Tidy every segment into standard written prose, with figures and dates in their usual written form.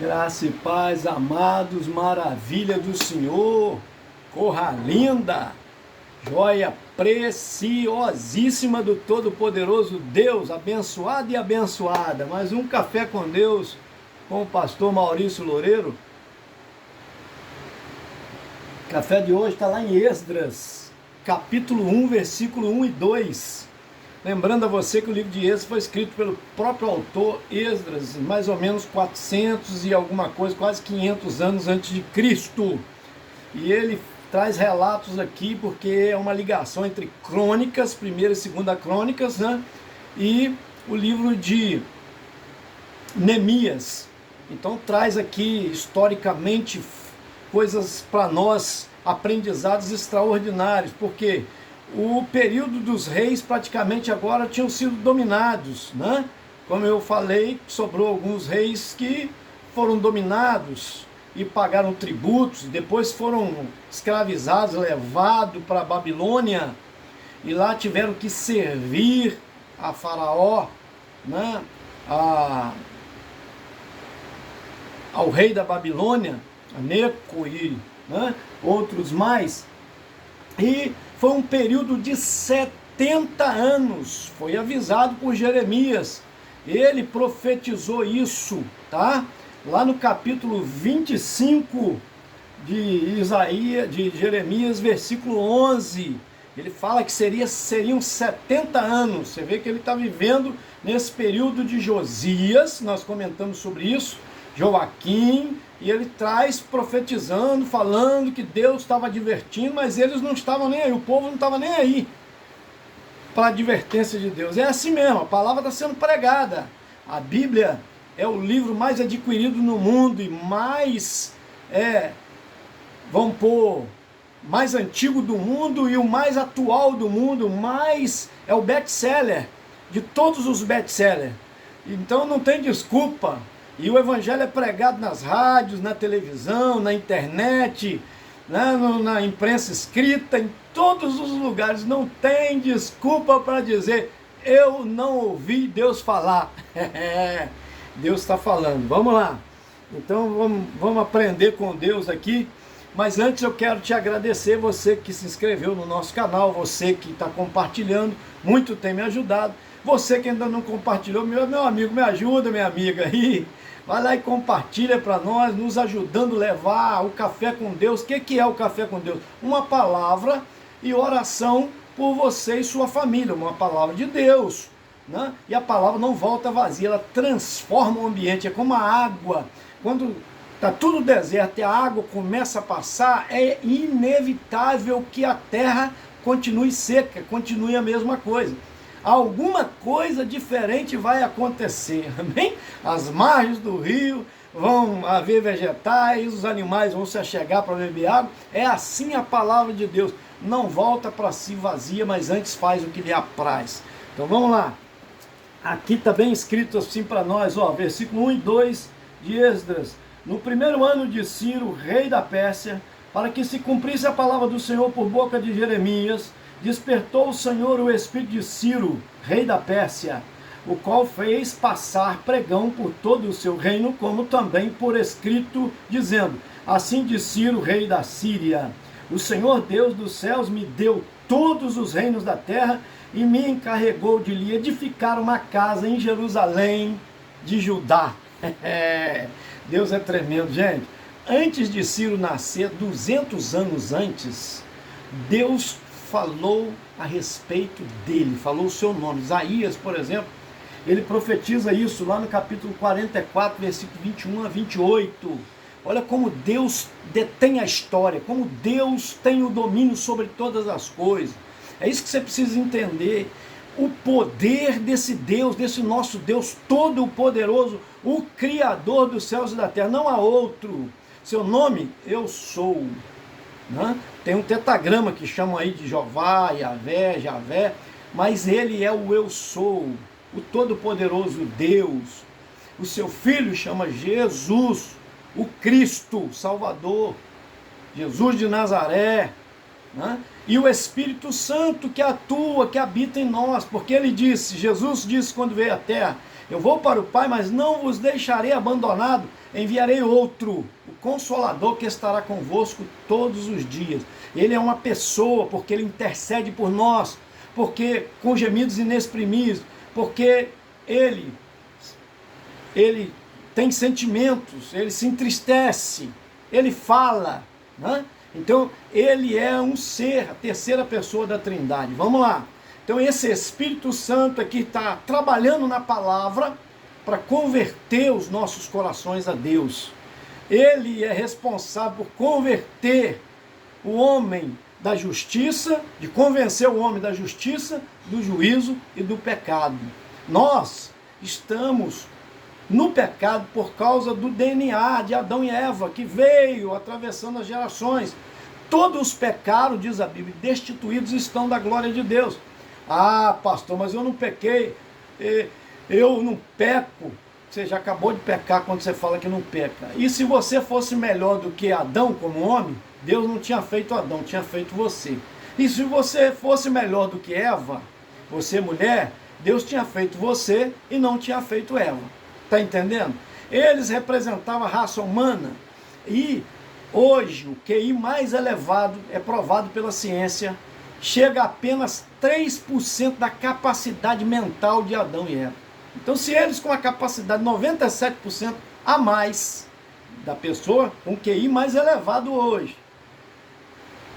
Graça e paz, amados, maravilha do Senhor, corra linda, joia preciosíssima do Todo-Poderoso Deus, abençoada e abençoada. Mais um Café com Deus com o pastor Maurício Loureiro. O café de hoje está lá em Esdras, capítulo 1, versículo 1 e 2. Lembrando a você que o livro de Esdras foi escrito pelo próprio autor Esdras, mais ou menos 400 e alguma coisa, quase 500 anos antes de Cristo. E ele traz relatos aqui porque é uma ligação entre crônicas, primeira e segunda crônicas, né? E o livro de Neemias. Então traz aqui historicamente coisas para nós, aprendizados extraordinários, porque o período dos reis praticamente agora tinham sido dominados, né? Como eu falei, sobrou alguns reis que foram dominados e pagaram tributos, depois foram escravizados, levados para a Babilônia, e lá tiveram que servir a Faraó, né? Ao rei da Babilônia, a Neco e, né, outros mais. E foi um período de 70 anos, foi avisado por Jeremias, ele profetizou isso, tá? Lá no capítulo 25 de Jeremias, versículo 11, ele fala que seriam 70 anos, você vê que ele está vivendo nesse período de Josias, nós comentamos sobre isso, Joaquim, e ele traz profetizando, falando que Deus estava advertindo, mas eles não estavam nem aí, o povo não estava nem aí para a advertência de Deus. É assim mesmo, a palavra está sendo pregada. A Bíblia é o livro mais adquirido no mundo e mais, mais antigo do mundo e o mais atual do mundo, é o best-seller de todos os best-sellers. Então não tem desculpa. E o evangelho é pregado nas rádios, na televisão, na internet, né, na imprensa escrita, em todos os lugares. Não tem desculpa para dizer, eu não ouvi Deus falar. Deus está falando. Vamos lá. Então vamos aprender com Deus aqui. Mas antes eu quero te agradecer, você que se inscreveu no nosso canal, você que está compartilhando, muito tem me ajudado. Você que ainda não compartilhou, meu amigo, me ajuda, minha amiga aí. Vai lá e compartilha para nós, nos ajudando a levar o Café com Deus. O que é o Café com Deus? Uma palavra e oração por você e sua família, uma palavra de Deus, né? E a palavra não volta vazia, ela transforma o ambiente, é como a água. Quando está tudo deserto e a água começa a passar, é inevitável que a terra continue seca, continue a mesma coisa. Alguma coisa diferente vai acontecer, amém? As margens do rio vão haver vegetais, os animais vão se achegar para beber água. É assim a palavra de Deus, não volta para si vazia, mas antes faz o que lhe apraz. Então vamos lá, aqui está bem escrito assim para nós, ó, versículo 1 e 2 de Esdras. No primeiro ano de Ciro, rei da Pérsia, para que se cumprisse a palavra do Senhor por boca de Jeremias, despertou o Senhor o espírito de Ciro, rei da Pérsia, o qual fez passar pregão por todo o seu reino, como também por escrito, dizendo, assim diz Ciro, rei da Síria, o Senhor Deus dos céus me deu todos os reinos da terra e me encarregou de lhe edificar uma casa em Jerusalém de Judá. Deus é tremendo, gente. Antes de Ciro nascer, 200 anos antes, Deus falou a respeito dele, falou o seu nome. Isaías, por exemplo, ele profetiza isso lá no capítulo 44, versículo 21 a 28. Olha como Deus detém a história, como Deus tem o domínio sobre todas as coisas. É isso que você precisa entender. O poder desse Deus, desse nosso Deus todo-poderoso, o Criador dos céus e da terra, não há outro. Seu nome, eu sou. Né? Tem um tetragrama que chamam aí de Jeová, Yahvé, Javé, mas ele é o eu sou, o todo-poderoso Deus. O seu filho chama Jesus, o Cristo, Salvador, Jesus de Nazaré, né? E o Espírito Santo que atua, que habita em nós, porque ele disse, Jesus disse quando veio à terra, Eu vou para o Pai, mas não vos deixarei abandonado. Enviarei outro, o Consolador, que estará convosco todos os dias. Ele é uma pessoa, porque ele intercede por nós, porque com gemidos inexprimíveis, porque ele tem sentimentos, ele se entristece, ele fala, né? Então ele é um ser, a terceira pessoa da Trindade. Vamos lá. Então esse Espírito Santo aqui está trabalhando na palavra para converter os nossos corações a Deus. Ele é responsável por converter o homem da justiça, de convencer o homem da justiça, do juízo e do pecado. Nós estamos no pecado por causa do DNA de Adão e Eva, que veio atravessando as gerações. Todos pecaram, diz a Bíblia, destituídos estão da glória de Deus. Ah, pastor, mas eu não pequei, eu não peco. Você já acabou de pecar quando você fala que não peca. E se você fosse melhor do que Adão como homem, Deus não tinha feito Adão, tinha feito você. E se você fosse melhor do que Eva, você mulher, Deus tinha feito você e não tinha feito Eva. Está entendendo? Eles representavam a raça humana e hoje o QI mais elevado é provado pela ciência, chega a apenas 3% da capacidade mental de Adão e Eva. Então se eles com a capacidade 97% a mais da pessoa, com QI mais elevado hoje,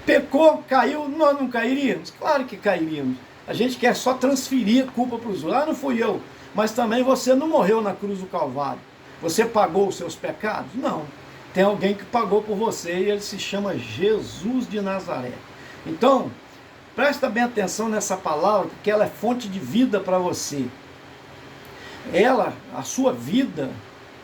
pecou, caiu, nós não cairíamos? Claro que cairíamos. A gente quer só transferir a culpa para os outros. Ah, não fui eu. Mas também você não morreu na cruz do Calvário. Você pagou os seus pecados? Não. Tem alguém que pagou por você e ele se chama Jesus de Nazaré. Então, presta bem atenção nessa palavra, porque ela é fonte de vida para você. A sua vida,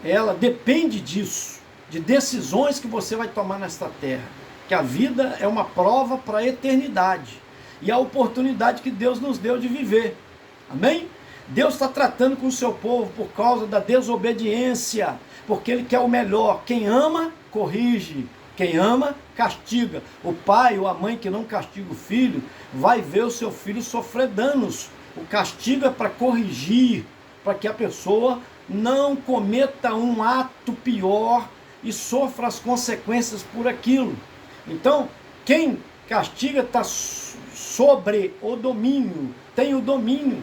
ela depende disso, de decisões que você vai tomar nesta terra. Que a vida é uma prova para a eternidade. E a oportunidade que Deus nos deu de viver. Amém? Deus está tratando com o seu povo por causa da desobediência, porque Ele quer o melhor. Quem ama, corrige. Quem ama, castiga. O pai ou a mãe que não castiga o filho, vai ver o seu filho sofrer danos. O castigo é para corrigir, para que a pessoa não cometa um ato pior e sofra as consequências por aquilo. Então, quem castiga está sobre o domínio, tem o domínio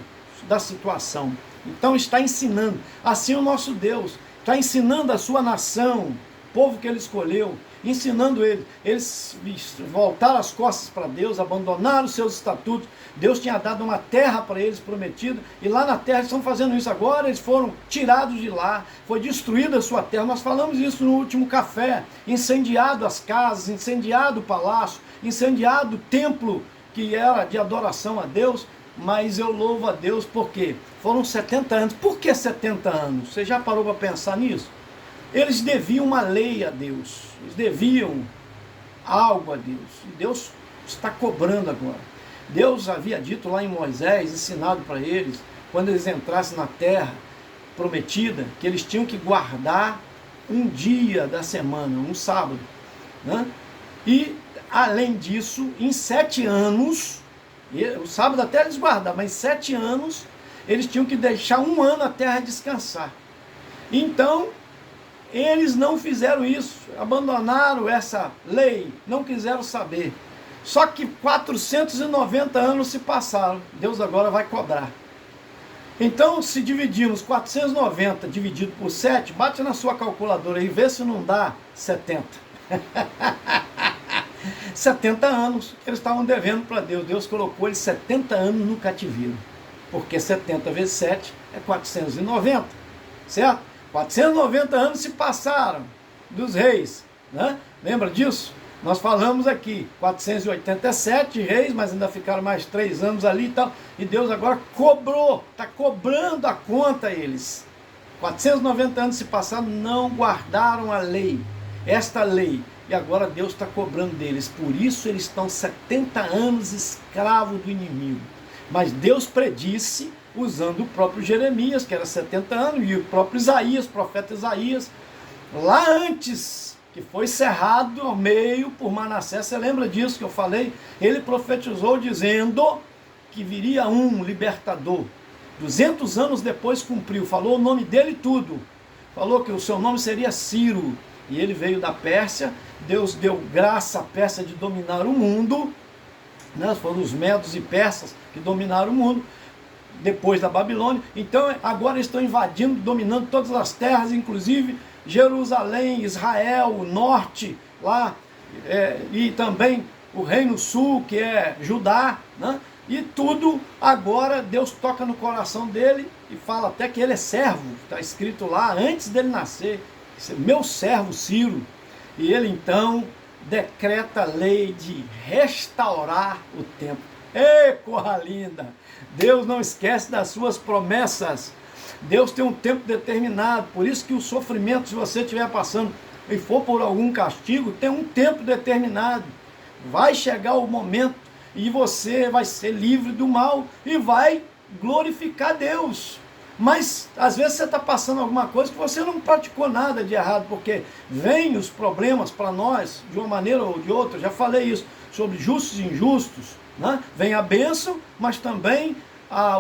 da situação. Então está ensinando. Assim o nosso Deus está ensinando a sua nação, o povo que Ele escolheu, ensinando eles voltaram as costas para Deus, abandonaram os seus estatutos. Deus tinha dado uma terra para eles prometida, e lá na terra eles estão fazendo isso agora. Eles foram tirados de lá, foi destruída a sua terra. Nós falamos isso no último café. Incendiado as casas, incendiado o palácio, incendiado o templo que era de adoração a Deus. Mas eu louvo a Deus porque foram 70 anos. Por que 70 anos? Você já parou para pensar nisso? Eles deviam uma lei a Deus, eles deviam algo a Deus, e Deus está cobrando agora. Deus havia dito lá em Moisés, ensinado para eles, quando eles entrassem na terra prometida, que eles tinham que guardar um dia da semana, um sábado, né? E além disso, em 7 anos, o sábado até eles guardavam, mas em 7 anos, eles tinham que deixar 1 ano a terra descansar. Então, eles não fizeram isso, abandonaram essa lei, não quiseram saber. Só que 490 anos se passaram, Deus agora vai cobrar. Então, se dividirmos 490 dividido por 7, bate na sua calculadora e vê se não dá 70. 70 anos que eles estavam devendo para Deus. Deus colocou eles 70 anos no cativeiro. Porque 70 vezes 7 é 490, certo? 490 anos se passaram dos reis, né? Lembra disso? Nós falamos aqui, 487 reis, mas ainda ficaram mais 3 anos ali e tal. E Deus agora cobrou, está cobrando a conta a eles. 490 anos se passaram, não guardaram a lei, esta lei. E agora Deus está cobrando deles. Por isso eles estão 70 anos escravos do inimigo. Mas Deus predisse, usando o próprio Jeremias, que era 70 anos, e o próprio Isaías, o profeta Isaías, lá antes, que foi cerrado ao meio por Manassés. Você lembra disso que eu falei? Ele profetizou dizendo que viria um libertador, 200 anos depois cumpriu, falou o nome dele e tudo. Falou que o seu nome seria Ciro. E ele veio da Pérsia. Deus deu graça à Pérsia de dominar o mundo, né? Foram os medos e persas que dominaram o mundo depois da Babilônia. Então agora eles estão invadindo, dominando todas as terras, inclusive Jerusalém, Israel, o norte lá, e também o reino sul, que é Judá, né? E tudo agora Deus toca no coração dele e fala até que ele é servo. Está escrito lá antes dele nascer, meu servo Ciro. E ele então decreta a lei de restaurar o templo. Ei, coisa linda! Deus não esquece das suas promessas. Deus tem um tempo determinado. Por isso que o sofrimento, se você estiver passando e for por algum castigo, tem um tempo determinado. Vai chegar o momento e você vai ser livre do mal e vai glorificar Deus. Mas às vezes você está passando alguma coisa que você não praticou nada de errado, porque vem os problemas para nós de uma maneira ou de outra. Já falei isso sobre justos e injustos, né? Vem a bênção, mas também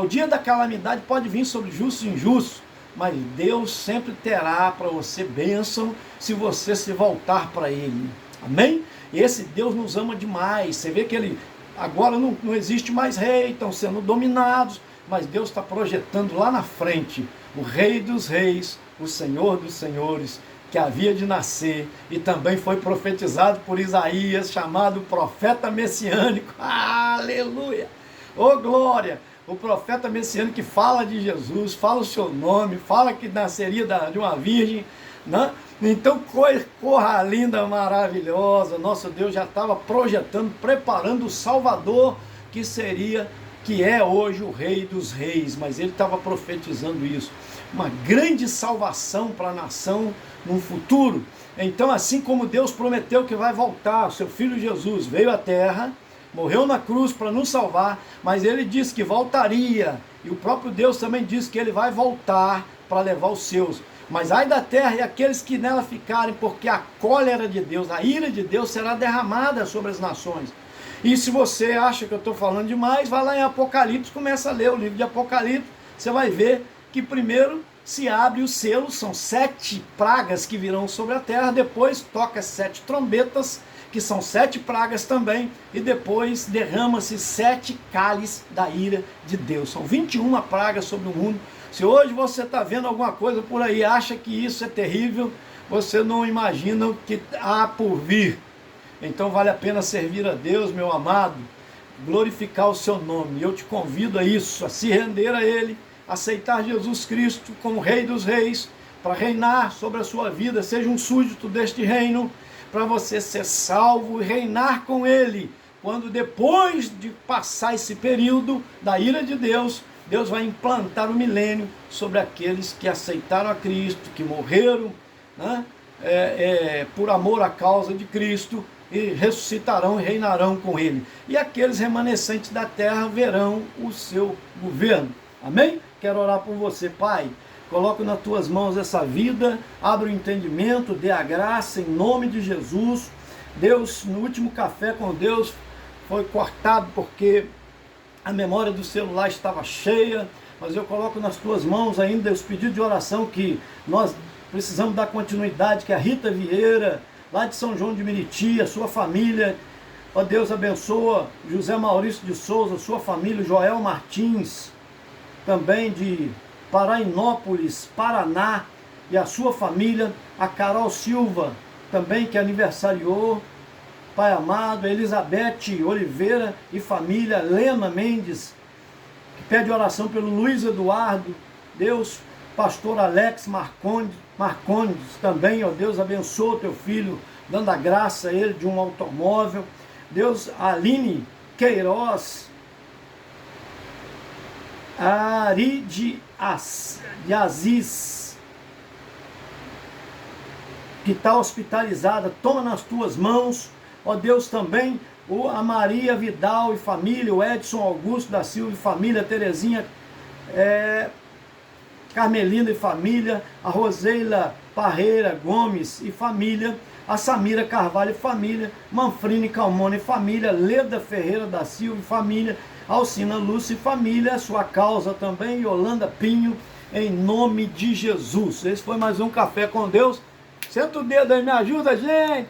o dia da calamidade pode vir sobre justos e injustos. Mas Deus sempre terá para você bênção se você se voltar para Ele. Amém? E esse Deus nos ama demais. Você vê que Ele agora não existe mais rei, estão sendo dominados, mas Deus está projetando lá na frente o Rei dos Reis, o Senhor dos Senhores, que havia de nascer e também foi profetizado por Isaías, chamado profeta messiânico. Aleluia! Oh glória! O profeta messiânico que fala de Jesus, fala o seu nome, fala que nasceria de uma virgem, né? Então, coisa linda, maravilhosa. Nosso Deus já estava projetando, preparando o Salvador que é hoje o Rei dos Reis, mas ele estava profetizando isso, uma grande salvação para a nação no futuro. Então, assim como Deus prometeu que vai voltar, o seu Filho Jesus veio à terra, morreu na cruz para nos salvar, mas ele disse que voltaria, e o próprio Deus também disse que ele vai voltar para levar os seus. Mas ai da terra e aqueles que nela ficarem, porque a cólera de Deus, a ira de Deus será derramada sobre as nações. E se você acha que eu estou falando demais, vai lá em Apocalipse, começa a ler o livro de Apocalipse, você vai ver que primeiro se abre o selo, são 7 pragas que virão sobre a terra, depois toca 7 trombetas, que são 7 pragas também, e depois derrama-se 7 cálices da ira de Deus. São 21 pragas sobre o mundo. Se hoje você está vendo alguma coisa por aí, acha que isso é terrível, você não imagina o que há por vir. Então vale a pena servir a Deus, meu amado, glorificar o seu nome. Eu te convido a isso, a se render a Ele, aceitar Jesus Cristo como Rei dos Reis, para reinar sobre a sua vida, seja um súdito deste reino, para você ser salvo e reinar com Ele. Quando depois de passar esse período da ira de Deus, Deus vai implantar o milênio sobre aqueles que aceitaram a Cristo, que morreram, né, por amor à causa de Cristo, e ressuscitarão e reinarão com Ele. E aqueles remanescentes da terra verão o seu governo. Amém? Quero orar por você, Pai. Coloco nas tuas mãos essa vida, abre o entendimento, dê a graça em nome de Jesus. Deus, no último café com Deus, foi cortado porque a memória do celular estava cheia, mas eu coloco nas tuas mãos ainda os pedidos de oração que nós precisamos dar continuidade, que a Rita Vieira, lá de São João de Meriti, a sua família, ó Deus, abençoa José Maurício de Souza, sua família, Joel Martins, também de Parainópolis, Paraná, e a sua família, a Carol Silva, também que aniversariou, Pai amado, a Elizabeth Oliveira e família, Lena Mendes, que pede oração pelo Luiz Eduardo, Deus, pastor Alex Marcondes também, ó Deus, abençoa o teu filho, dando a graça a ele de um automóvel. Deus, Aline Queiroz, Ari de Aziz, que está hospitalizada, toma nas tuas mãos, ó Deus, também a Maria Vidal e família, o Edson Augusto da Silva e família, Terezinha Carmelina e família, a Roseila Parreira Gomes e família, a Samira Carvalho e família, Manfrine Calmona e família, Leda Ferreira da Silva e família, Alcina Lúcia e família, sua causa também, Yolanda Pinho, em nome de Jesus. Esse foi mais um Café com Deus. Senta o dedo aí, me ajuda, gente!